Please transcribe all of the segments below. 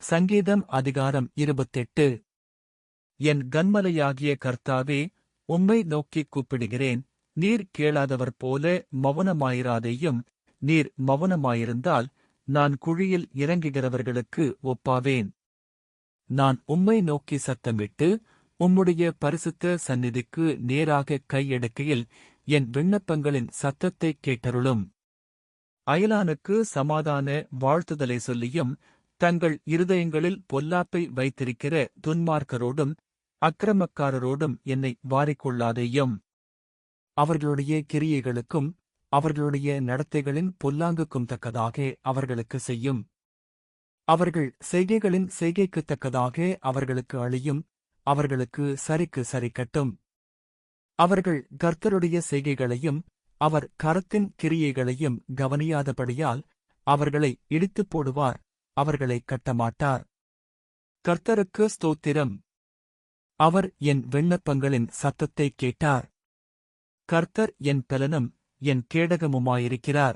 சங்கீதம் அதிகாரம் 28. என் கன்மலையாகிய கர்த்தாவே, உம்மை நோக்கிக் கூப்பிடுகிறேன். நீர் கேளாதவர் போல மவுனமாயிராதேயும். நீர் மவுனமாயிருந்தால் நான் குழியில் இறங்குகிறவர்களுக்கு ஒப்பாவேன். நான் உம்மை நோக்கி சத்தமிட்டு உம்முடைய பரிசுத்த சந்நிதிக்கு நேராக கையெடுக்கையில் என் விண்ணப்பங்களின் சத்தத்தைக் கேட்டருளும். அயலானுக்கு சமாதான வாழ்த்துதலை சொல்லியும் தங்கள் இருதயங்களில் பொல்லாப்பை வைத்திருக்கிற துன்மார்க்கரோடும் அக்கிரமக்காரரோடும் என்னை வாரிக்கொள்ளாதேயும். அவர்களுடைய கிரியைகளுக்கும் அவர்களுடைய நடத்தைகளின் பொல்லாங்குக்கும் தக்கதாக அவர்களுக்கு செய்யும். அவர்கள் செய்கைகளின் செய்கைக்குத் தக்கதாக அவர்களுக்கு அழியும். அவர்களுக்கு சரிக்கு சரி கட்டும். அவர்கள் கர்த்தருடைய செய்கைகளையும் அவர் கரத்தின் கிரியைகளையும் கவனியாதபடியால் அவர்களை இடித்துப் போடுவார். அவர்களை கட்டமாட்டார். கர்த்தருக்கு ஸ்தோத்திரம். அவர் என் விண்ணப்பங்களின் சத்தத்தைக் கேட்டார். கர்த்தர் என் பலனும் என் கேடகமுமாயிருக்கிறார்.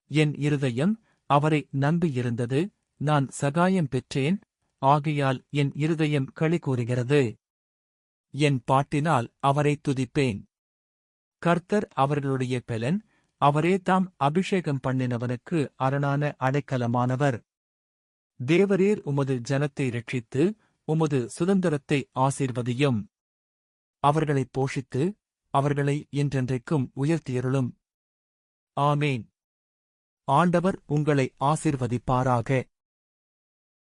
என் இருதயம் அவரை நம்பியிருந்தது. நான் சகாயம் பெற்றேன். ஆகையால் என் இருதயம் களிகூருகிறது. என் பாட்டினால் அவரை துதிப்பேன். கர்த்தர் அவர்களுடைய பெலன். அவரே தாம் அபிஷேகம் பண்ணினவனுக்கு அரணான அடைக்கலமானவர். தேவரீர் உமது ஜனத்தை இரட்சித்து உமது சுதந்திரத்தை ஆசீர்வதியும். அவர்களைப் போஷித்து அவர்களை என்றென்றைக்கும் உயர்த்தியருளும். ஆமேன். ஆண்டவர் உங்களை ஆசீர்வதிப்பாராக.